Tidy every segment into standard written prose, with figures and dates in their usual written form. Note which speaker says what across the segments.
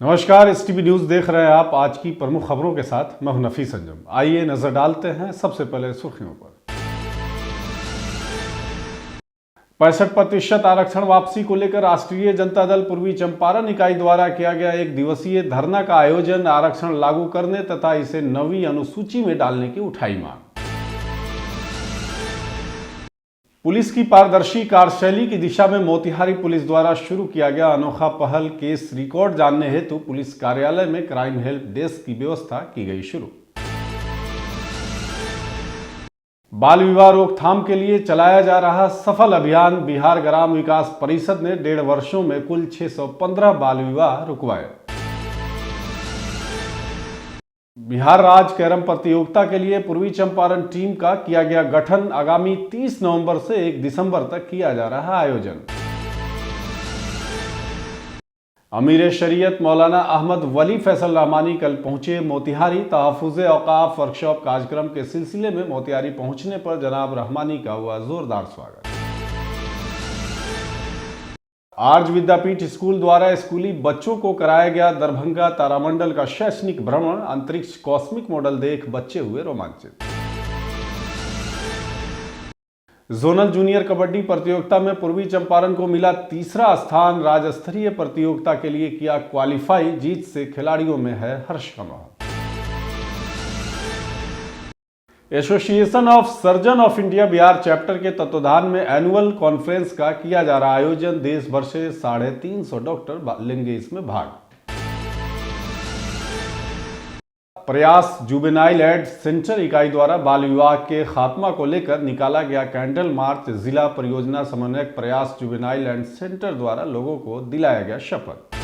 Speaker 1: नमस्कार, STV news देख रहे हैं आप। आज की प्रमुख खबरों के साथ मैं हूं नफीस अंजुम। आइए नजर डालते हैं सबसे पहले सुर्खियों पर। 65% आरक्षण वापसी को लेकर राष्ट्रीय जनता दल पूर्वी चंपारण इकाई द्वारा किया गया एक दिवसीय धरना का आयोजन। आरक्षण लागू करने तथा इसे 9वीं अनुसूची में डालने की उठाई मांग। पुलिस की पारदर्शी कार्यशैली की दिशा में मोतिहारी पुलिस द्वारा शुरू किया गया अनोखा पहल। केस रिकॉर्ड जानने हेतु पुलिस कार्यालय में क्राइम हेल्प डेस्क की व्यवस्था की गई शुरू। बाल विवाह रोकथाम के लिए चलाया जा रहा सफल अभियान। बिहार ग्राम विकास परिषद ने 1.5 वर्षों में कुल 615 बाल विवाह रुकवाए। बिहार राज्य कैरम प्रतियोगिता के लिए पूर्वी चंपारण टीम का किया गया गठन। आगामी 30 नवंबर से 1 दिसंबर तक किया जा रहा आयोजन। अमीर शरीयत मौलाना अहमद वली फैसल रहमानी कल पहुंचे मोतिहारी। तहफ़्फ़ुज़े औक़ाफ़ वर्कशॉप कार्यक्रम के सिलसिले में मोतिहारी पहुंचने पर जनाब रहमानी का हुआ जोरदार स्वागत। आर्य विद्यापीठ स्कूल द्वारा स्कूली बच्चों को कराया गया दरभंगा तारामंडल का शैक्षणिक भ्रमण। अंतरिक्ष कॉस्मिक मॉडल देख बच्चे हुए रोमांचित। जोनल जूनियर कबड्डी प्रतियोगिता में पूर्वी चंपारण को मिला तीसरा स्थान। राज्य स्तरीय प्रतियोगिता के लिए किया क्वालिफाई। जीत से खिलाड़ियों में है हर्ष का माहौल। Association of surgeon of India Bihar chapter के तत्वाधान में एनुअल कॉन्फ्रेंस का किया जा रहा आयोजन। देश भर से 350 डॉक्टर लेंगे इसमें भाग। प्रयास जुवेनाइल एड सेंटर इकाई द्वारा बाल विवाह के खात्मा को लेकर निकाला गया कैंडल मार्च। जिला परियोजना समन्वयक प्रयास जुवेनाइल एड सेंटर द्वारा लोगों को दिलाया गया शपथ।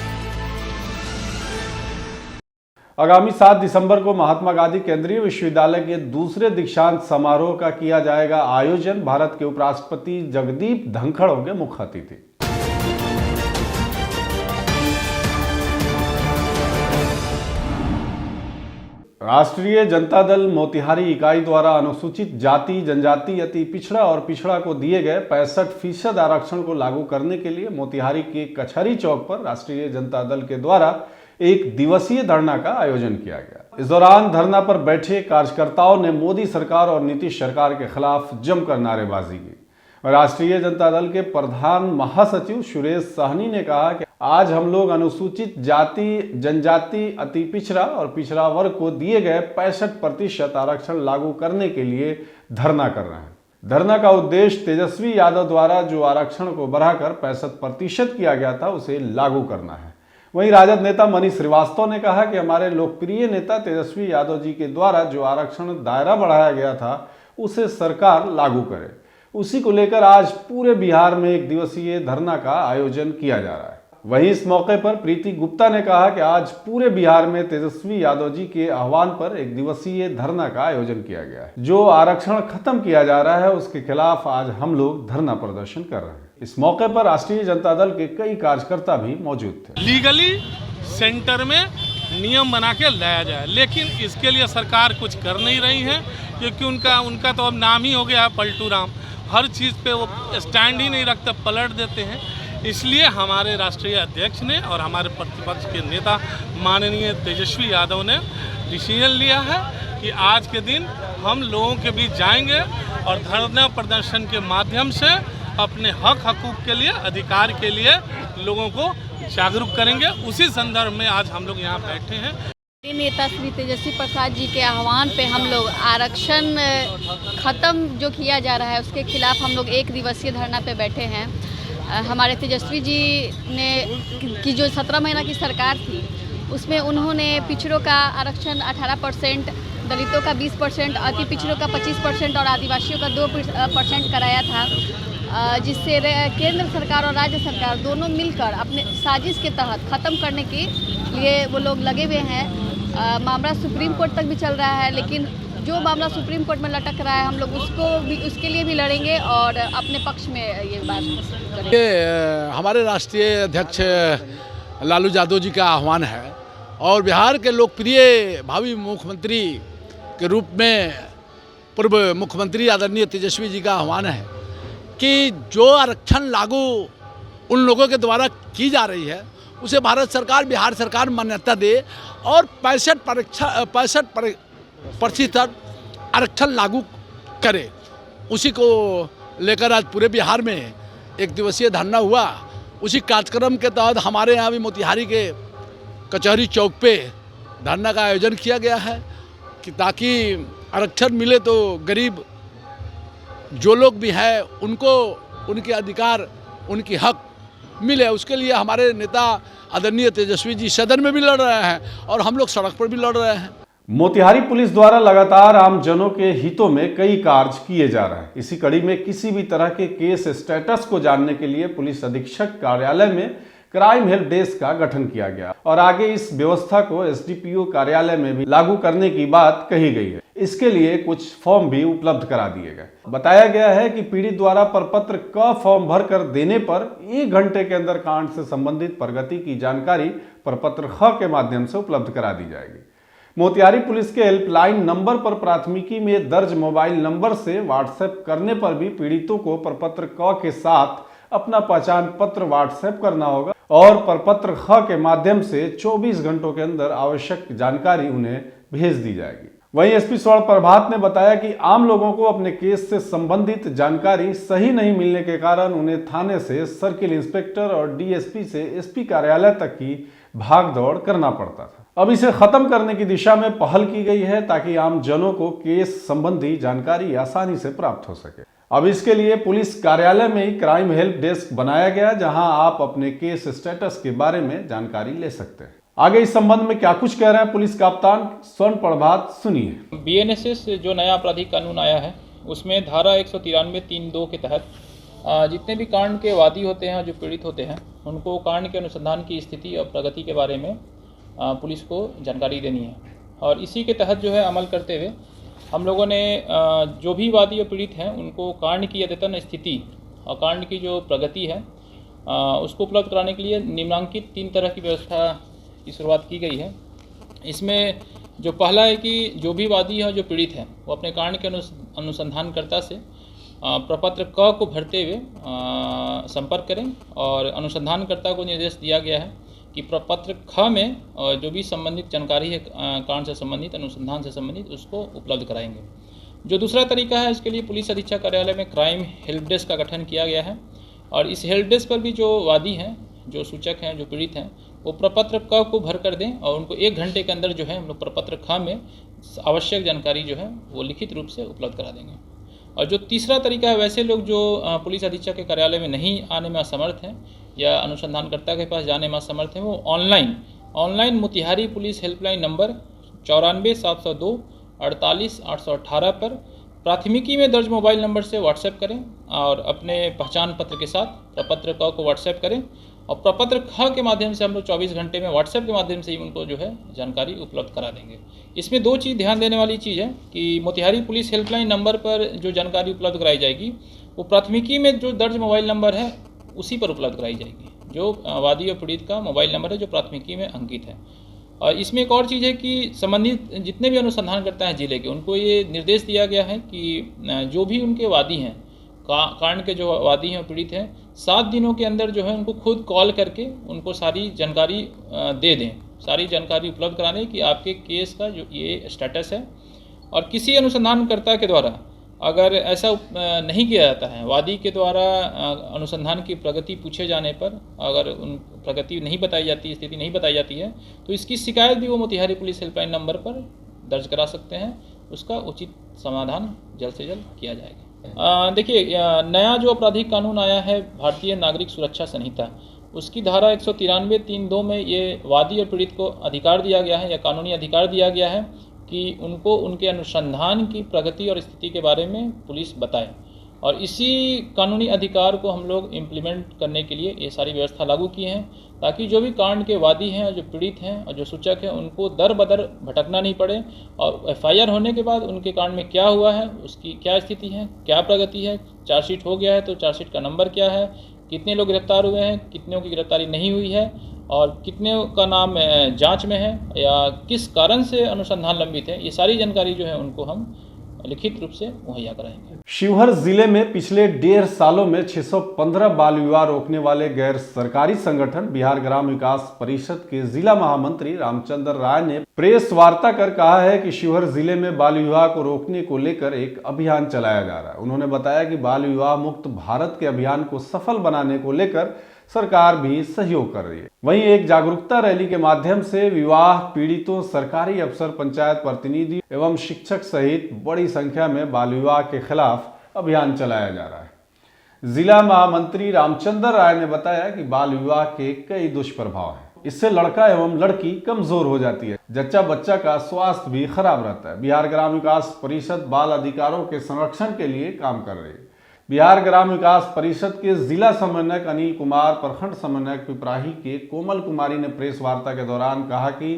Speaker 1: आगामी 7 दिसंबर को महात्मा गांधी केंद्रीय विश्वविद्यालय के दूसरे दीक्षांत समारोह का किया जाएगा आयोजन। भारत के उपराष्ट्रपति जगदीप धनखड़ होंगे मुख्य अतिथि। राष्ट्रीय जनता दल मोतिहारी इकाई द्वारा अनुसूचित जाति, जनजाति, अति पिछड़ा और पिछड़ा को दिए गए 65% आरक्षण को लागू करने के लिए मोतिहारी के कचहरी चौक पर राष्ट्रीय जनता दल के द्वारा एक दिवसीय धरना का आयोजन किया गया। इस दौरान धरना पर बैठे कार्यकर्ताओं ने मोदी सरकार और नीतीश सरकार के खिलाफ जमकर नारेबाजी की। राष्ट्रीय जनता दल के प्रधान महासचिव सुरेश सहनी ने कहा कि आज हम लोग अनुसूचित जाति, जनजाति, अति पिछड़ा और पिछड़ा वर्ग को दिए गए 65% आरक्षण लागू करने के लिए धरना कर रहे हैं। धरना का उद्देश्य तेजस्वी यादव द्वारा जो आरक्षण को बढ़ाकर 65% किया गया था उसे लागू करना है। वहीं राजद नेता मनीष श्रीवास्तव ने कहा कि हमारे लोकप्रिय नेता तेजस्वी यादव जी के द्वारा जो आरक्षण दायरा बढ़ाया गया था उसे सरकार लागू करे। उसी को लेकर आज पूरे बिहार में एक दिवसीय धरना का आयोजन किया जा रहा है। वहीं इस मौके पर प्रीति गुप्ता ने कहा कि आज पूरे बिहार में तेजस्वी यादव जी के आह्वान पर एक दिवसीय धरना का आयोजन किया गया है। जो आरक्षण खत्म किया जा रहा है उसके खिलाफ आज हम लोग धरना प्रदर्शन कर रहे हैं। इस मौके पर राष्ट्रीय जनता दल के कई कार्यकर्ता भी मौजूद थे।
Speaker 2: लीगली सेंटर में नियम बना के लाया जाए, लेकिन इसके लिए सरकार कुछ कर नहीं रही है, क्योंकि उनका तो अब नाम ही हो गया है पलटू राम। हर चीज़ पे वो स्टैंड ही नहीं रखते, पलट देते हैं। इसलिए हमारे राष्ट्रीय अध्यक्ष ने और हमारे प्रतिपक्ष के नेता माननीय तेजस्वी यादव ने डिसीजन लिया है कि आज के दिन हम लोगों के बीच जाएंगे और धरना प्रदर्शन के माध्यम से अपने हक हकूक़ के लिए, अधिकार के लिए लोगों को जागरूक करेंगे। उसी संदर्भ में आज हम लोग यहाँ बैठे हैं।
Speaker 3: नेता श्री तेजस्वी प्रसाद जी के आह्वान पे हम लोग आरक्षण ख़त्म जो किया जा रहा है उसके खिलाफ हम लोग एक दिवसीय धरना पे बैठे हैं। हमारे तेजस्वी जी ने की जो 17 महीना की सरकार थी उसमें उन्होंने पिछड़ों का आरक्षण 18%, दलितों का 20%, अति पिछड़ों का 25% और आदिवासियों का 2% कराया था, जिससे केंद्र सरकार और राज्य सरकार दोनों मिलकर अपने साजिश के तहत ख़त्म करने के लिए वो लोग लगे हुए हैं। मामला सुप्रीम कोर्ट तक भी चल रहा है, लेकिन जो मामला सुप्रीम कोर्ट में लटक रहा है हम लोग उसके लिए भी लड़ेंगे और अपने पक्ष में ये बात करेंगे।
Speaker 4: हमारे राष्ट्रीय अध्यक्ष लालू यादव जी का आह्वान है और बिहार के लोकप्रिय भावी मुख्यमंत्री के रूप में पूर्व मुख्यमंत्री आदरणीय तेजस्वी जी का आह्वान है कि जो आरक्षण लागू उन लोगों के द्वारा की जा रही है उसे भारत सरकार, बिहार सरकार मान्यता दे और 65% आरक्षण लागू करे। उसी को लेकर आज पूरे बिहार में एक दिवसीय धरना हुआ। उसी कार्यक्रम के तहत हमारे यहाँ भी मोतिहारी के कचहरी चौक पे धरना का आयोजन किया गया है कि ताकि आरक्षण मिले तो गरीब जो लोग भी हैं उनको उनके अधिकार, उनकी हक मिले। उसके लिए हमारे नेता आदरणीय तेजस्वी जी सदन में भी लड़ रहे हैं और हम लोग सड़क पर भी लड़ रहे हैं।
Speaker 1: मोतिहारी पुलिस द्वारा लगातार आम जनों के हितों में कई कार्य किए जा रहे हैं। इसी कड़ी में किसी भी तरह के केस स्टेटस को जानने के लिए पुलिस अधीक्षक कार्यालय में क्राइम हेल्प डेस्क का गठन किया गया और आगे इस व्यवस्था को एसडीपीओ कार्यालय में भी लागू करने की बात कही गई है। इसके लिए कुछ फॉर्म भी उपलब्ध करा दिए गए। बताया गया है कि पीड़ित द्वारा प्रपत्र क फॉर्म भर कर देने पर 1 घंटे के अंदर कांड से संबंधित प्रगति की जानकारी प्रपत्र ख के माध्यम से उपलब्ध करा दी जाएगी। मोतिहारी पुलिस के हेल्पलाइन नंबर पर प्राथमिकी में दर्ज मोबाइल नंबर से व्हाट्सएप करने पर भी पीड़ितों को प्रपत्र क के साथ अपना पहचान पत्र व्हाट्सएप करना होगा और प्रपत्र ख के माध्यम से 24 घंटों के अंदर आवश्यक जानकारी उन्हें भेज दी जाएगी। वहीं एसपी स्वर्ण प्रभात ने बताया कि आम लोगों को अपने केस से संबंधित जानकारी सही नहीं मिलने के कारण उन्हें थाने से सर्किल इंस्पेक्टर और डीएसपी से एसपी कार्यालय तक की भाग दौड़ करना पड़ता था। अब इसे खत्म करने की दिशा में पहल की गई है ताकि आम जनों को केस संबंधी जानकारी आसानी से प्राप्त हो सके। अब इसके लिए पुलिस कार्यालय में ही क्राइम हेल्प डेस्क बनाया गया, जहां आप अपने केस स्टेटस के बारे में जानकारी ले सकते हैं। आगे इस संबंध में क्या कुछ कह रहे हैं पुलिस कप्तान स्वर्ण प्रभात, सुनिए।
Speaker 5: बीएनएसएस जो नया आपराधिक कानून आया है उसमें धारा 193(3)(2) के तहत जितने भी कांड के वादी होते हैं, जो पीड़ित होते हैं, उनको कांड के अनुसंधान की स्थिति और प्रगति के बारे में पुलिस को जानकारी देनी है। और इसी के तहत जो है अमल करते हुए हम लोगों ने जो भी वादी और पीड़ित हैं उनको कांड की अद्यतन स्थिति और कांड की जो प्रगति है उसको उपलब्ध कराने के लिए निम्नांकित 3 तरह की व्यवस्था की शुरुआत की गई है। इसमें जो पहला है कि जो भी वादी हैं, जो पीड़ित हैं, वो अपने कांड के अनुसंधानकर्ता से प्रपत्र क को भरते हुए संपर्क करें और अनुसंधानकर्ता को निर्देश दिया गया है कि प्रपत्र ख में जो भी संबंधित जानकारी है कांड से संबंधित, अनुसंधान से संबंधित, उसको उपलब्ध कराएंगे। जो दूसरा तरीका है, इसके लिए पुलिस अधीक्षक कार्यालय में क्राइम हेल्प डेस्क का गठन किया गया है और इस हेल्प डेस्क पर भी जो वादी हैं, जो सूचक हैं, जो पीड़ित हैं, वो प्रपत्र क को भर कर दें और उनको 1 घंटे के अंदर जो है हम लोग प्रपत्र ख में आवश्यक जानकारी जो है वो लिखित रूप से उपलब्ध करा देंगे। और जो तीसरा तरीका है, वैसे लोग जो पुलिस अधीक्षक के कार्यालय में नहीं आने में असमर्थ हैं या अनुसंधानकर्ता के पास जाने में असमर्थ हैं, वो online Motihari police helpline number 94 702 48 818 पर प्राथमिकी में दर्ज मोबाइल नंबर से व्हाट्सएप करें और अपने पहचान पत्र के साथ प्रपत्र क को व्हाट्सएप करें और प्रपत्र ख के माध्यम से हम लोग 24 घंटे में व्हाट्सएप के माध्यम से ही उनको जो है जानकारी उपलब्ध करा देंगे। इसमें 2 चीज़ ध्यान देने वाली चीज़ है कि मोतिहारी पुलिस हेल्पलाइन नंबर पर जो जानकारी उपलब्ध कराई जाएगी वो प्राथमिकी में जो दर्ज मोबाइल नंबर है उसी पर उपलब्ध कराई जाएगी, जो वादी और पीड़ित का मोबाइल नंबर है जो प्राथमिकी में अंकित है। और इसमें एक और चीज़ है कि संबंधित जितने भी अनुसंधान करता है जिले के, उनको ये निर्देश दिया गया है कि जो भी उनके वादी हैं, कांड के जो वादी हैं, पीड़ित हैं, 7 दिनों के अंदर जो है उनको खुद कॉल करके उनको सारी जानकारी दे दें, सारी जानकारी उपलब्ध करा दें कि आपके केस का जो ये स्टेटस है। और किसी अनुसंधानकर्ता के द्वारा अगर ऐसा नहीं किया जाता है, वादी के द्वारा अनुसंधान की प्रगति पूछे जाने पर अगर उन प्रगति नहीं बताई जाती, स्थिति नहीं बताई जाती है, तो इसकी शिकायत भी वो मोतिहारी पुलिस हेल्पलाइन नंबर पर दर्ज करा सकते हैं। उसका उचित समाधान जल्द से जल्द किया जाएगा। देखिए, नया जो आपराधिक कानून आया है, भारतीय नागरिक सुरक्षा संहिता, उसकी धारा 193(3)(2) में ये वादी और पीड़ित को अधिकार दिया गया है या कानूनी अधिकार दिया गया है कि उनको उनके अनुसंधान की प्रगति और स्थिति के बारे में पुलिस बताए। और इसी कानूनी अधिकार को हम लोग इम्प्लीमेंट करने के लिए ये सारी व्यवस्था लागू किए हैं ताकि जो भी कांड के वादी हैं, जो पीड़ित हैं और जो सूचक हैं, उनको दर बदर भटकना नहीं पड़े और एफआईआर होने के बाद उनके कांड में क्या हुआ है, उसकी क्या स्थिति है, क्या प्रगति है, चार्जशीट हो गया है तो चार्जशीट का नंबर क्या है, कितने लोग गिरफ्तार हुए हैं, कितनों की गिरफ्तारी नहीं हुई है और कितने का नाम जांच में है या किस कारण से अनुसंधान लंबित है, ये सारी जानकारी जो है उनको हम लिखित रूप से मुहैया कराएंगे।
Speaker 1: शिवहर जिले में पिछले 1.5 सालों में 615 बाल विवाह रोकने वाले गैर सरकारी संगठन बिहार ग्राम विकास परिषद के जिला महामंत्री रामचंद्र राय ने प्रेस वार्ता कर कहा है कि शिवहर जिले में बाल विवाह को रोकने को लेकर एक अभियान चलाया जा रहा है। उन्होंने बताया कि बाल विवाह मुक्त भारत के अभियान को सफल बनाने को लेकर सरकार भी सहयोग कर रही है। वहीं एक जागरूकता रैली के माध्यम से विवाह पीड़ितों, सरकारी अफसर, पंचायत प्रतिनिधि एवं शिक्षक सहित बड़ी संख्या में बाल विवाह के खिलाफ अभियान चलाया जा रहा है। जिला महामंत्री रामचंद्र राय ने बताया कि बाल विवाह के कई दुष्प्रभाव हैं। इससे लड़का एवं लड़की कमजोर हो जाती है, जच्चा बच्चा का स्वास्थ्य भी खराब रहता है। बिहार ग्राम विकास परिषद बाल अधिकारों के संरक्षण के लिए काम कर रही है। बिहार ग्राम विकास परिषद के जिला समन्वयक अनिल कुमार, प्रखंड समन्वयक पिपराही के कोमल कुमारी ने प्रेस वार्ता के दौरान कहा कि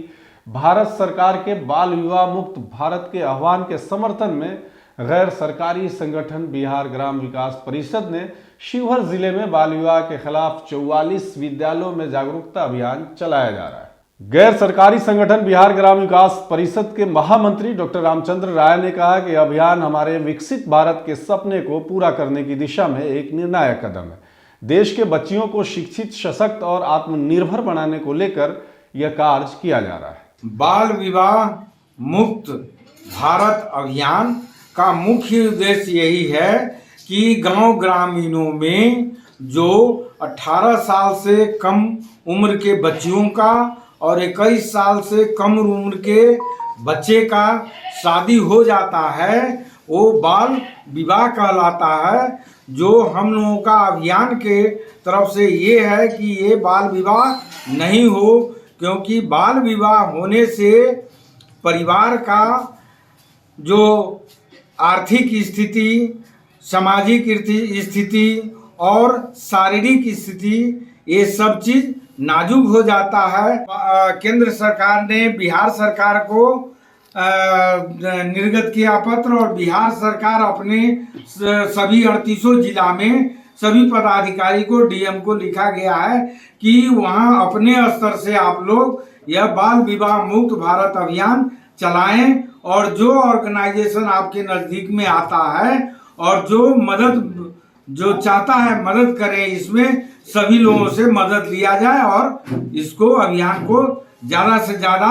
Speaker 1: भारत सरकार के बाल विवाह मुक्त भारत के आह्वान के समर्थन में गैर सरकारी संगठन बिहार ग्राम विकास परिषद ने शिवहर जिले में बाल विवाह के खिलाफ 44 विद्यालयों में जागरूकता अभियान चलाया जा रहा है। गैर सरकारी संगठन बिहार ग्राम विकास परिषद के महामंत्री डॉक्टर रामचंद्र राय ने कहा कि अभियान हमारे विकसित भारत के सपने को पूरा करने की दिशा में एक निर्णायक कदम है। देश के बच्चियों को शिक्षित, सशक्त और आत्मनिर्भर बनाने को लेकर यह कार्य किया जा रहा है।
Speaker 6: बाल विवाह मुक्त भारत अभियान का मुख्य उद्देश्य यही है कि गांव ग्रामीणों में जो 18 साल से कम उम्र के बच्चियों का और 21 साल से कम उम्र के बच्चे का शादी हो जाता है, वो बाल विवाह कहलाता है। जो हम लोगों का अभियान के तरफ से ये है कि ये बाल विवाह नहीं हो, क्योंकि बाल विवाह होने से परिवार का जो आर्थिक स्थिति, सामाजिक स्थिति और शारीरिक स्थिति, ये सब चीज नाजुक हो जाता है। केंद्र सरकार ने बिहार सरकार को निर्गत किया पत्र और बिहार सरकार अपने सभी 38 जिला में सभी पदाधिकारी को, डीएम को लिखा गया है कि वहां अपने स्तर से आप लोग यह बाल विवाह मुक्त भारत अभियान चलाएं और जो ऑर्गेनाइजेशन आपके नज़दीक में आता है और जो चाहता है मदद करें, इसमें सभी लोगों से मदद लिया जाए और इसको अभियान को ज्यादा से ज्यादा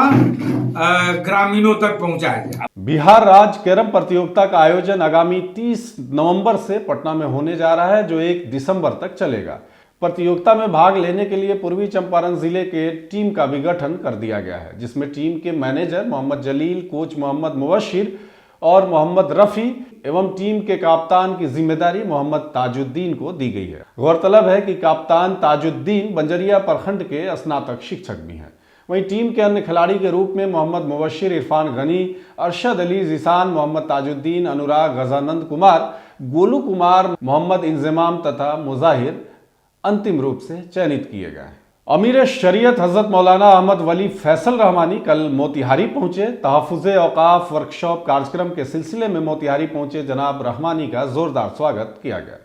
Speaker 6: ग्रामीणों तक पहुंचाया जाए।
Speaker 1: बिहार राज्य कैरम प्रतियोगिता का आयोजन आगामी 30 नवंबर से पटना में होने जा रहा है, जो 1 दिसंबर तक चलेगा। प्रतियोगिता में भाग लेने के लिए पूर्वी चंपारण जिले के टीम का भी गठन कर दिया गया है, जिसमें टीम के मैनेजर मोहम्मद जलील, कोच मोहम्मद मुबशिर और मोहम्मद रफ़ी एवं टीम के कप्तान की जिम्मेदारी मोहम्मद ताजुद्दीन को दी गई है। गौरतलब है कि कप्तान ताजुद्दीन बंजरिया प्रखंड के स्नातक शिक्षक भी हैं। वहीं टीम के अन्य खिलाड़ी के रूप में मोहम्मद मुबशिर, इरफान गनी, अरशद अली जीसान, मोहम्मद ताजुद्दीन, अनुराग, गजानंद कुमार, गोलू कुमार, मोहम्मद इंजमाम तथा मुजाहिर अंतिम रूप से चयनित किए गए। अमीर शरीयत हजरत मौलाना अहमद वली फैसल रहमानी कल मोतिहारी पहुंचे। तहफ़्फ़ुज़े औक़ाफ़ वर्कशॉप कार्यक्रम के सिलसिले में मोतिहारी पहुंचे जनाब रहमानी का जोरदार स्वागत किया गया।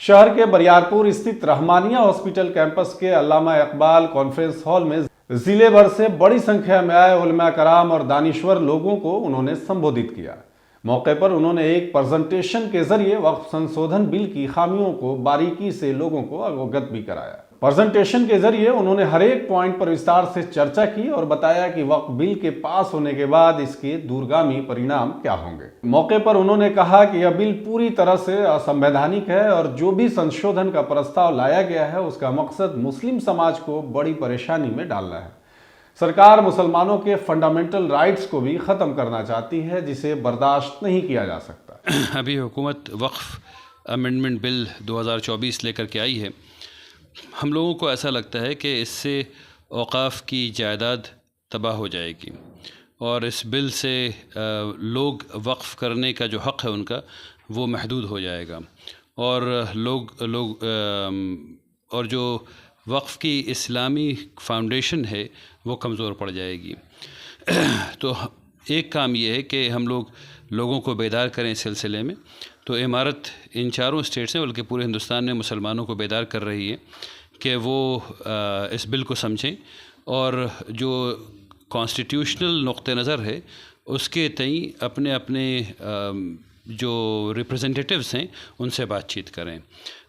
Speaker 1: शहर के बरियारपुर स्थित रहमानिया हॉस्पिटल कैंपस के अल्लामा इकबाल कॉन्फ्रेंस हॉल में जिले भर से बड़ी संख्या में आए उलमा कराम और दानिश्वर लोगों को उन्होंने संबोधित किया। मौके पर उन्होंने एक प्रेजेंटेशन के जरिए वक्फ संशोधन बिल की खामियों को बारीकी से लोगों को अवगत भी कराया। प्रेजेंटेशन के जरिए उन्होंने हर एक पॉइंट पर विस्तार से चर्चा की और बताया कि वक्फ बिल के पास होने के बाद इसके दूरगामी परिणाम क्या होंगे। मौके पर उन्होंने कहा कि यह बिल पूरी तरह से असंवैधानिक है और जो भी संशोधन का प्रस्ताव लाया गया है उसका मकसद मुस्लिम समाज को बड़ी परेशानी में डालना है। सरकार मुसलमानों के फंडामेंटल राइट्स को भी ख़त्म करना चाहती है, जिसे बर्दाश्त नहीं किया जा सकता।
Speaker 7: अभी हुकूमत वक्फ अमेंडमेंट बिल 2024 लेकर के आई है। हम लोगों को ऐसा लगता है कि इससे औक़ाफ़ की जायदाद तबाह हो जाएगी और इस बिल से लोग वक्फ़ करने का जो हक़ है उनका वो महदूद हो जाएगा और और जो वक्फ़ की इस्लामी फाउंडेशन है वो कमज़ोर पड़ जाएगी। तो एक काम ये है कि हम लोगों को बेदार करें इस सिलसिले में। तो इमारत इन चारों स्टेट्स में बल्कि पूरे हिंदुस्तान में मुसलमानों को बेदार कर रही है कि वो इस बिल को समझें और जो कॉन्स्टिट्यूशनल नुक़्ते नज़र है उसके तई अपने अपने जो रिप्रेजेंटेटिव्स हैं उनसे बातचीत करें।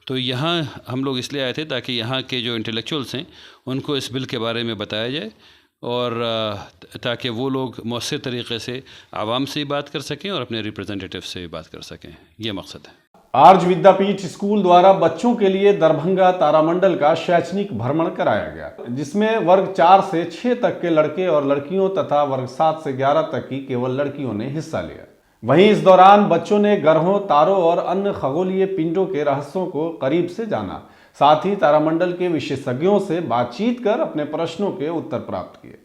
Speaker 7: तो यहाँ हम लोग इसलिए आए थे ताकि यहाँ के जो इंटेलेक्चुअल्स हैं उनको इस बिल के बारे में बताया जाए और ताकि वो लोग मौसर तरीक़े से आवाम से बात कर सकें और अपने रिप्रेजेंटेटिव से बात कर सकें। ये मकसद है।
Speaker 1: आर्य विद्यापीठ स्कूल द्वारा बच्चों के लिए दरभंगा तारामंडल का शैक्षणिक भ्रमण कराया गया, जिसमें वर्ग 4 से 6 तक के लड़के और लड़कियों तथा वर्ग 7 से 11 तक की केवल लड़कियों ने हिस्सा लिया। वहीं इस दौरान बच्चों ने ग्रहों, तारों और अन्य खगोलीय पिंडों के रहस्यों को करीब से जाना, साथ ही तारामंडल के विशेषज्ञों से बातचीत कर अपने प्रश्नों के उत्तर प्राप्त किए।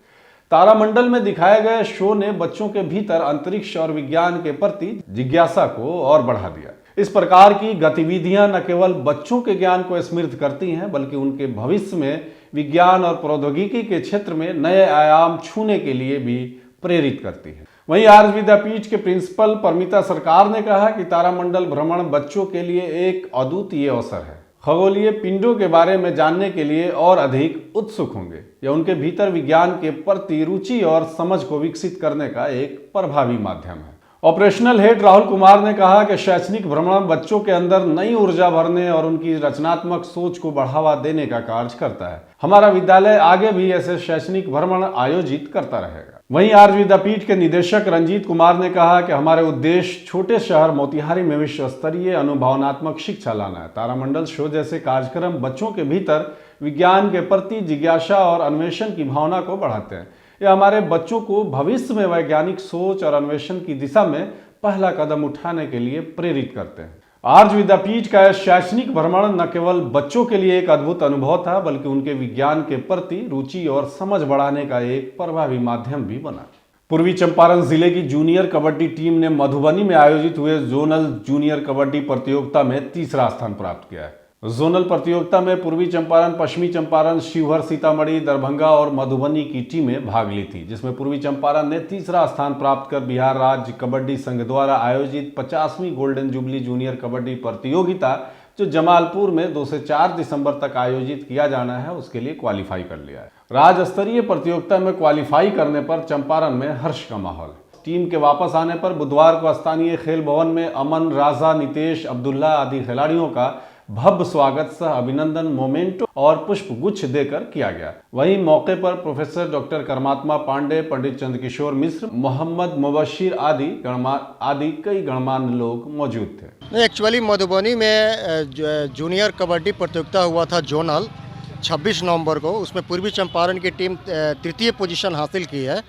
Speaker 1: तारामंडल में दिखाए गए शो ने बच्चों के भीतर अंतरिक्ष और विज्ञान के प्रति जिज्ञासा को और बढ़ा दिया। इस प्रकार की गतिविधियां न केवल बच्चों के ज्ञान को समृद्ध करती हैं, बल्कि उनके भविष्य में विज्ञान और प्रौद्योगिकी के क्षेत्र में नए आयाम छूने के लिए भी प्रेरित करती है। वहीं आर्य विद्यापीठ के प्रिंसिपल परमिता सरकार ने कहा कि तारामंडल भ्रमण बच्चों के लिए एक अद्वितीय अवसर है। खगोलीय पिंडों के बारे में जानने के लिए और अधिक उत्सुक होंगे। यह उनके भीतर विज्ञान के प्रति रुचि और समझ को विकसित करने का एक प्रभावी माध्यम है। ऑपरेशनल हेड राहुल कुमार ने कहा कि शैक्षणिक भ्रमण बच्चों के अंदर नई ऊर्जा भरने और उनकी रचनात्मक सोच को बढ़ावा देने का कार्य करता है। हमारा विद्यालय आगे भी ऐसे शैक्षणिक भ्रमण आयोजित करता रहेगा। वहीं आर्य विद्यापीठ के निदेशक रंजीत कुमार ने कहा कि हमारे उद्देश्य छोटे शहर मोतिहारी में विश्व स्तरीय अनुभवनात्मक शिक्षा लाना है। तारामंडल शो जैसे कार्यक्रम बच्चों के भीतर विज्ञान के प्रति जिज्ञासा और अन्वेषण की भावना को बढ़ाते हैं। यह हमारे बच्चों को भविष्य में वैज्ञानिक सोच और अन्वेषण की दिशा में पहला कदम उठाने के लिए प्रेरित करते हैं। आर्य विद्यापीठ का शैक्षणिक भ्रमण न केवल बच्चों के लिए एक अद्भुत अनुभव था, बल्कि उनके विज्ञान के प्रति रुचि और समझ बढ़ाने का एक प्रभावी माध्यम भी बना। पूर्वी चंपारण जिले की जूनियर कबड्डी टीम ने मधुबनी में आयोजित हुए जोनल जूनियर कबड्डी प्रतियोगिता में तीसरा स्थान प्राप्त किया है। जोनल प्रतियोगिता में पूर्वी चंपारण, पश्चिमी चंपारण, शिवहर, सीतामढ़ी, दरभंगा और मधुबनी की टीमें भाग ली थी, जिसमें पूर्वी चंपारण ने तीसरा स्थान प्राप्त कर बिहार राज्य कबड्डी संघ द्वारा आयोजित 50वीं गोल्डन जुबली जूनियर कबड्डी प्रतियोगिता, जो जमालपुर में 2 से 4 दिसंबर तक आयोजित किया जाना है, उसके लिए क्वालिफाई कर लिया है। राज्य स्तरीय प्रतियोगिता में क्वालिफाई करने पर चंपारण में हर्ष का माहौल है। टीम के वापस आने पर बुधवार को स्थानीय खेल भवन में अमन, राजा, नितेश, अब्दुल्ला आदि खिलाड़ियों का भव्य स्वागत सह अभिनंदन मोमेंटो और पुष्प गुच्छ देकर किया गया। वहीं मौके पर प्रोफेसर डॉक्टर कर्मात्मा पांडे, पंडित चंद्रकिशोर मिश्र, मोहम्मद मुबशिर आदि कई गणमान्य लोग मौजूद थे।
Speaker 8: एक्चुअली मधुबनी में जूनियर कबड्डी प्रतियोगिता हुआ था जोनल 26 नवंबर को। उसमें पूर्वी चंपारण की टीम तृतीय पोजीशन हासिल की है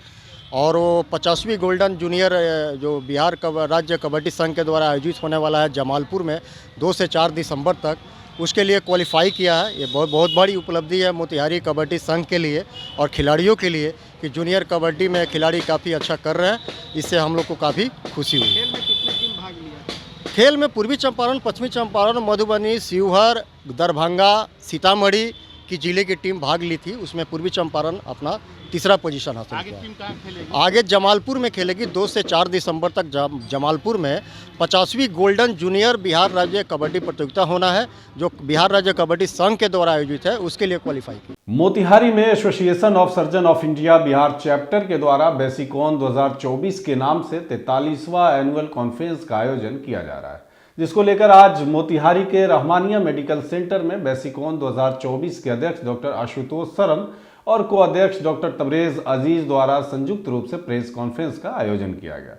Speaker 8: और वो 50वीं गोल्डन जूनियर जो बिहार राज्य कबड्डी संघ के द्वारा आयोजित होने वाला है जमालपुर में 2 से 4 दिसंबर तक, उसके लिए क्वालिफाई किया है। ये बहुत बड़ी उपलब्धि है मोतिहारी कबड्डी संघ के लिए और खिलाड़ियों के लिए कि जूनियर कबड्डी में खिलाड़ी काफ़ी अच्छा कर रहे हैं। इससे हम लोग को काफ़ी खुशी हुई।
Speaker 9: खेल में कितनी टीम भाग लिया?
Speaker 8: खेल में पूर्वी चंपारण, पश्चिमी चंपारण, मधुबनी, शिवहर, दरभंगा, सीतामढ़ी की जिले की टीम भाग ली थी। उसमें पूर्वी चंपारण अपना तीसरा पोजीशन हासिल किया।
Speaker 9: टीम कहाँ खेलेगी?
Speaker 8: आगे जमालपुर में खेलेगी। 2 से 4 दिसंबर तक जमालपुर में 50वीं गोल्डन जूनियर बिहार राज्य कबड्डी प्रतियोगिता होना है, जो बिहार राज्य कबड्डी संघ के द्वारा आयोजित है। उसके लिए क्वालिफाई की।
Speaker 1: मोतिहारी में association of surgeon of India Bihar chapter के द्वारा बेसिकॉन 2024 के नाम से 43वां एनुअल कॉन्फ्रेंस का आयोजन किया जा रहा है, जिसको लेकर आज मोतिहारी के रहमानिया मेडिकल सेंटर में बेसिकॉन 2024 के अध्यक्ष डॉक्टर आशुतोष सरन और को अध्यक्ष डॉक्टर तबरेज अजीज द्वारा संयुक्त रूप से प्रेस कॉन्फ्रेंस का आयोजन किया गया।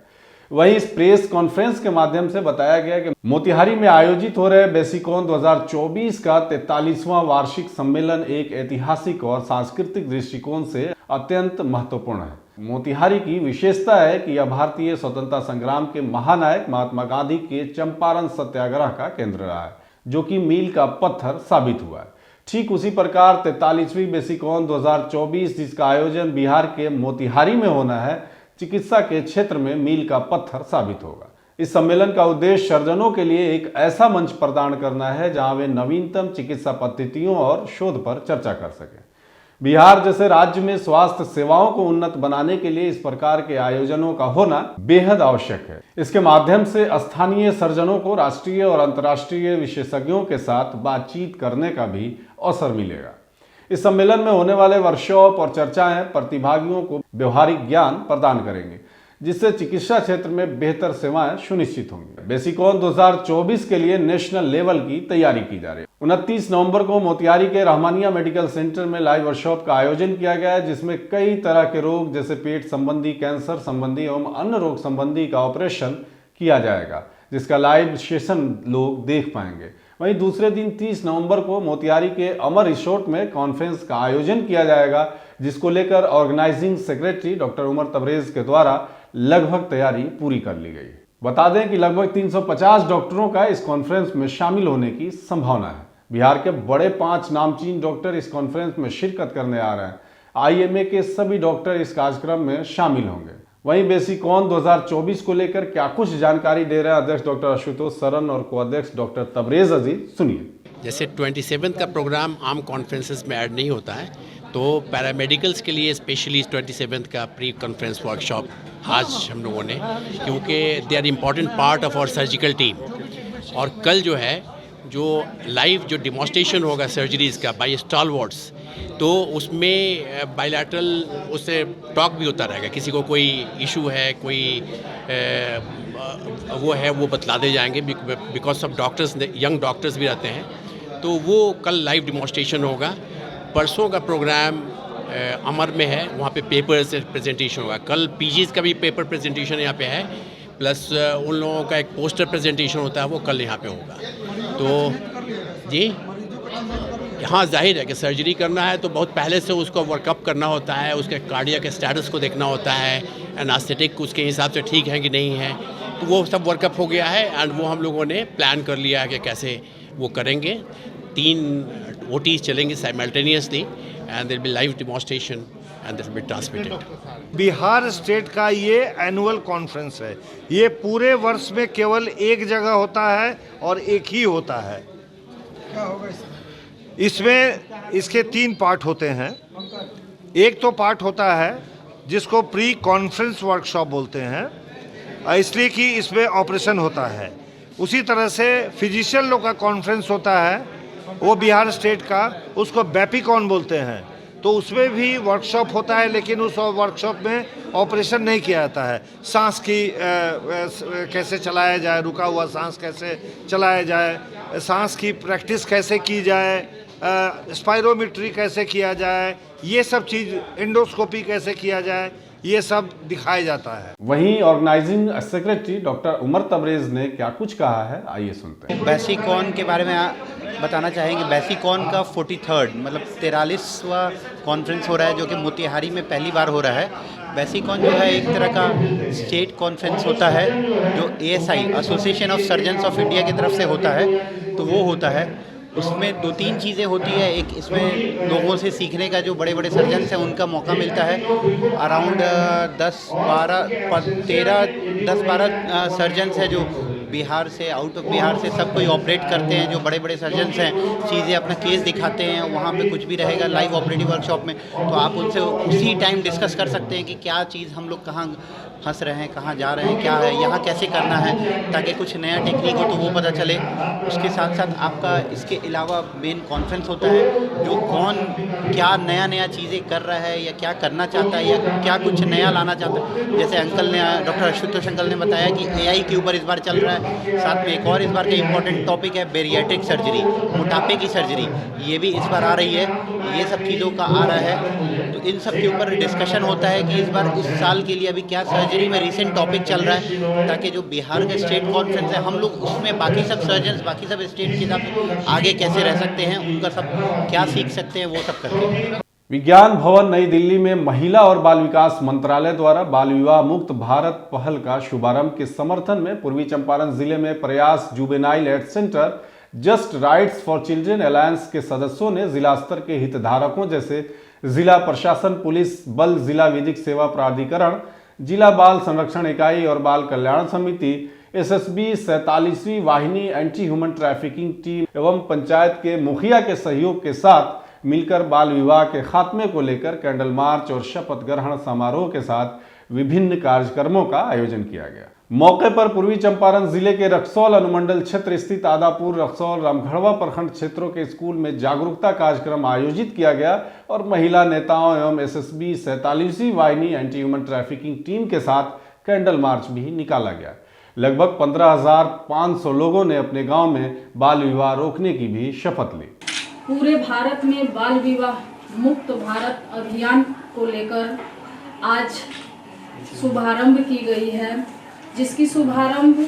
Speaker 1: वहीं इस प्रेस कॉन्फ्रेंस के माध्यम से बताया गया कि मोतिहारी में आयोजित हो रहे बेसिकॉन 2024 का 43वां वार्षिक सम्मेलन एक ऐतिहासिक और सांस्कृतिक दृष्टिकोण से अत्यंत महत्वपूर्ण है। मोतिहारी की विशेषता है कि यह भारतीय स्वतंत्रता संग्राम के महानायक महात्मा गांधी के चंपारण सत्याग्रह का केंद्र रहा है, जो कि मील का पत्थर साबित हुआ है। ठीक उसी प्रकार 43वीं बेसिकॉन 2024, जिसका आयोजन बिहार के मोतिहारी में होना है, चिकित्सा के क्षेत्र में मील का पत्थर साबित होगा। इस सम्मेलन का उद्देश्य सर्जनों के लिए एक ऐसा मंच प्रदान करना है जहां वे नवीनतम चिकित्सा पद्धतियों और शोध पर चर्चा कर सकें। बिहार जैसे राज्य में स्वास्थ्य सेवाओं को उन्नत बनाने के लिए इस प्रकार के आयोजनों का होना बेहद आवश्यक है। इसके माध्यम से स्थानीय सर्जनों को राष्ट्रीय और अंतर्राष्ट्रीय विशेषज्ञों के साथ बातचीत करने का भी अवसर मिलेगा। इस सम्मेलन में होने वाले वर्कशॉप और चर्चाएं प्रतिभागियों को व्यवहारिक ज्ञान प्रदान करेंगे, जिससे चिकित्सा क्षेत्र में बेहतर सेवाएं सुनिश्चित होंगी। बेसिकॉन 2024 के लिए नेशनल लेवल की तैयारी की जा रही है। 29 नवंबर को मोतिहारी के रहमानिया मेडिकल सेंटर में लाइव वर्कशॉप का आयोजन किया गया है, जिसमें कई तरह के रोग जैसे पेट संबंधी, कैंसर संबंधी एवं अन्य रोग संबंधी का ऑपरेशन किया जाएगा, जिसका लाइव सेशन लोग देख पाएंगे। वहीं दूसरे दिन 30 नवंबर को मोतिहारी के अमर रिसोर्ट में कॉन्फ्रेंस का आयोजन किया जाएगा, जिसको लेकर organising secretary doctor Umar Tabrez के द्वारा लगभग तैयारी पूरी कर ली गई। बता दें कि लगभग 350 डॉक्टरों का इस कॉन्फ्रेंस में शामिल होने की संभावना है। बिहार के बड़े 5 नामचीन डॉक्टर इस कॉन्फ्रेंस में शिरकत करने आ रहे हैं। आईएमए के सभी डॉक्टर इस कार्यक्रम में शामिल होंगे। वहीं बेसिकॉन 2024 को लेकर क्या कुछ जानकारी दे रहे हैं अध्यक्ष डॉक्टर आशुतोष सरन और को-अध्यक्ष डॉक्टर तबरेज अजीज, सुनिए।
Speaker 10: जैसे 27 का प्रोग्राम आम कॉन्फ्रेंसेस में ऐड नहीं होता है, तो पैरामेडिकल्स के लिए स्पेशली 27 का प्री कॉन्फ्रेंस वर्कशॉप आज हम लोगों ने, क्योंकि they are important part of our surgical team. और कल जो है जो लाइव जो डिमॉन्स्ट्रेशन होगा सर्जरीज का बाय स्टॉलवर्ड्स, तो उसमें बायलैटरल उससे टॉक भी होता रहेगा। किसी को कोई इशू है, कोई वो है, वो बतलाते जाएंगे, बिकॉज सब डॉक्टर्स, यंग डॉक्टर्स भी रहते हैं, तो वो कल लाइव डिमॉन्स्ट्रेशन होगा। परसों का प्रोग्राम अमर में है, वहाँ पे पेपर से प्रेजेंटेशन होगा। कल पीजीज का भी पेपर प्रेजेंटेशन यहाँ पे है, प्लस उन लोगों का एक पोस्टर प्रेजेंटेशन होता है, वो कल यहाँ पे होगा। तो जी यहाँ जाहिर है कि सर्जरी करना है तो बहुत पहले से उसको वर्कअप करना होता है, उसके कार्डियक स्टेटस को देखना होता है, एनास्थेटिक उसके हिसाब से ठीक है कि नहीं है, तो वो सब वर्कअप हो गया है। एंड वो हम लोगों ने प्लान कर लिया है कि कैसे वो करेंगे। 3 OTs चलेंगे simultaneously and there be live demonstration and this will be transmitted.
Speaker 11: Bihar state का ये एनुअल कॉन्फ्रेंस है। ये पूरे वर्ष में केवल एक जगह होता है और एक ही होता है।
Speaker 9: क्या होगा
Speaker 11: इसमें इसके 3 पार्ट होते हैं। एक तो पार्ट होता है जिसको प्री कॉन्फ्रेंस वर्कशॉप बोलते हैं, इसलिए कि इसमें ऑपरेशन होता है। उसी तरह से फिजिशियन लोग का कॉन्फ्रेंस होता है, वो बिहार स्टेट का, उसको बैपिकॉन बोलते हैं, तो उसमें भी वर्कशॉप होता है, लेकिन उस वर्कशॉप में ऑपरेशन नहीं किया जाता है। सांस की कैसे चलाया जाए, रुका हुआ सांस कैसे चलाया जाए, सांस की प्रैक्टिस कैसे की जाए, स्पायरोमेट्री कैसे किया जाए, ये सब चीज़, एंडोस्कोपी कैसे किया जाए, ये सब दिखाया जाता है।
Speaker 1: वहीं organising secretary doctor Umar Tabrez ने क्या कुछ कहा है, आइए सुनते हैं।
Speaker 12: बेसिकॉन के बारे में बताना चाहेंगे। बेसिकॉन का 43rd मतलब 43वां कॉन्फ्रेंस हो रहा है, जो कि मोतिहारी में पहली बार हो रहा है। बेसिकॉन जो है एक तरह का स्टेट कॉन्फ्रेंस होता है, जो ASI association of surgeons of India की तरफ से होता है, तो वो होता है। उसमें 2-3 चीज़ें होती है। एक, इसमें लोगों से सीखने का, जो बड़े बड़े सर्जन्स हैं उनका मौका मिलता है। अराउंड 10-12 सर्जन्स हैं जो बिहार से, आउट ऑफ बिहार से सब कोई ऑपरेट करते हैं, जो बड़े बड़े सर्जन्स हैं, चीज़ें अपना केस दिखाते हैं। वहाँ पे कुछ भी रहेगा लाइव ऑपरेटिव वर्कशॉप में, तो आप उनसे उसी टाइम डिस्कस कर सकते हैं कि क्या चीज़ हम लोग कहाँ हंस रहे हैं, कहाँ जा रहे हैं, क्या है, यहाँ कैसे करना है, ताकि कुछ नया टेक्निक हो तो वो पता चले। उसके साथ साथ आपका इसके अलावा मेन कॉन्फ्रेंस होता है, जो कौन क्या नया नया चीज़ें कर रहा है या क्या करना चाहता है या क्या कुछ नया लाना चाहता है। जैसे अंकल ने, डॉक्टर आशुतोष अंकल ने बताया कि AI के ऊपर इस बार चल रहा है। साथ में एक और इस बार का इम्पोर्टेंट टॉपिक है बेरियाट्रिक सर्जरी, मोटापे की सर्जरी, ये भी इस बार आ रही है। ये सब चीज़ों का आ रहा है, तो इन सब के ऊपर डिस्कशन होता है कि इस बार, इस साल के लिए अभी क्या सर्जरी में रिसेंट टॉपिक चल रहा है, ताकि जो बिहार का स्टेट कॉन्फ्रेंस है, हम लोग उसमें बाकी सब सर्जन्स, बाकी सब स्टेट के हिसाब आगे कैसे रह सकते हैं, उनका सब क्या सीख सकते हैं, वो सब करते हैं।
Speaker 1: विज्ञान भवन नई दिल्ली में महिला और बाल विकास मंत्रालय द्वारा बाल विवाह मुक्त भारत पहल का शुभारंभ के समर्थन में पूर्वी चंपारण जिले में Prayas juvenile aid centre, just rights for children alliance के सदस्यों ने जिला स्तर के हितधारकों जैसे जिला प्रशासन, पुलिस बल, जिला विधिक सेवा प्राधिकरण, जिला बाल संरक्षण इकाई और बाल कल्याण समिति, SSB 47वीं वाहिनी एंटी ह्यूमन ट्रैफिकिंग टीम एवं पंचायत के मुखिया के सहयोग के साथ मिलकर बाल विवाह के खात्मे को लेकर कैंडल मार्च और शपथ ग्रहण समारोह के साथ विभिन्न कार्यक्रमों का आयोजन किया गया। मौके पर पूर्वी चंपारण जिले के रक्सौल अनुमंडल क्षेत्र स्थित आदापुर, रक्सौल, रामगढ़वा प्रखंड क्षेत्रों के स्कूल में जागरूकता कार्यक्रम आयोजित किया गया और महिला नेताओं एवं SSB 47वीं वाहिनी एंटी ह्यूमन ट्रैफिकिंग टीम के साथ कैंडल मार्च भी निकाला गया। लगभग 15,500 लोगों ने अपने गांव में बाल विवाह रोकने की भी शपथ ली।
Speaker 13: पूरे भारत में बाल विवाह मुक्त भारत अभियान को लेकर आज शुभारंभ की गई है, जिसकी शुभारंभ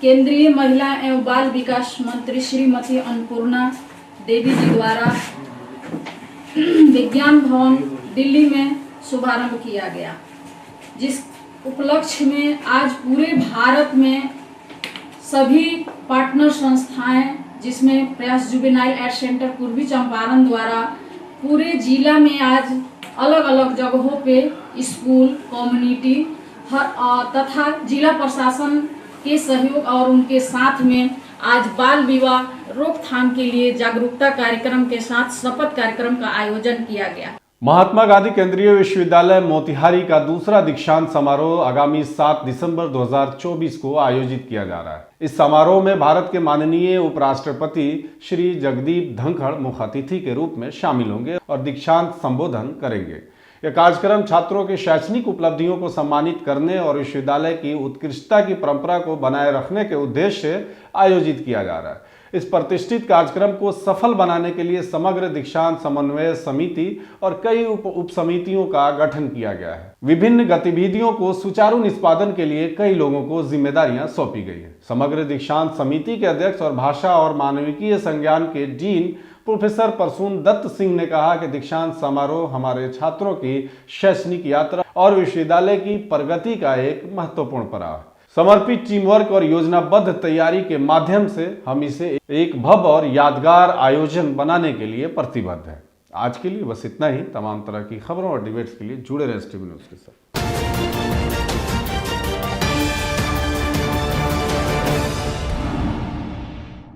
Speaker 13: केंद्रीय महिला एवं बाल विकास मंत्री श्रीमती अन्नपूर्णा देवी जी द्वारा विज्ञान भवन दिल्ली में शुभारंभ किया गया, जिस उपलक्ष्य में आज पूरे भारत में सभी पार्टनर संस्थाएं, जिसमें प्रयास जुवेनाइल एड सेंटर पूर्वी चंपारण द्वारा पूरे जिला में आज अलग अलग जगहों पे स्कूल, कम्युनिटी तथा जिला प्रशासन के सहयोग और उनके साथ में आज बाल विवाह रोकथाम के लिए जागरूकता कार्यक्रम के साथ शपथ कार्यक्रम का आयोजन किया गया।
Speaker 1: महात्मा गांधी केंद्रीय विश्वविद्यालय मोतिहारी का दूसरा दीक्षांत समारोह आगामी 7 दिसंबर 2024 को आयोजित किया जा रहा है। इस समारोह में भारत के माननीय उपराष्ट्रपति श्री जगदीप धनखड़ मुख्य अतिथि के रूप में शामिल होंगे और दीक्षांत संबोधन करेंगे। यह कार्यक्रम छात्रों के शैक्षणिक उपलब्धियों को सम्मानित करने और विश्वविद्यालय की उत्कृष्टता की परंपरा को बनाए रखने के उद्देश्य से आयोजित किया जा रहा है। इस प्रतिष्ठित कार्यक्रम को सफल बनाने के लिए समग्र दीक्षांत समन्वय समिति और कई उप समितियों का गठन किया गया है। विभिन्न गतिविधियों को सुचारू निष्पादन के लिए कई लोगों को जिम्मेदारियां सौंपी गई है। समग्र दीक्षांत समिति के अध्यक्ष और भाषा और मानविकीय संज्ञान के डीन प्रोफेसर परसून दत्त सिंह ने कहा कि दीक्षांत समारोह हमारे छात्रों की शैक्षणिक यात्रा और विश्वविद्यालय की प्रगति का एक महत्वपूर्ण पड़ाव है। समर्पित टीम वर्क और योजनाबद्ध तैयारी के माध्यम से हम इसे एक भव्य और यादगार आयोजन बनाने के लिए प्रतिबद्ध हैं। आज के लिए बस इतना ही। तमाम तरह की खबरों और डिबेट्स के लिए जुड़े रहे STV न्यूज़ के साथ।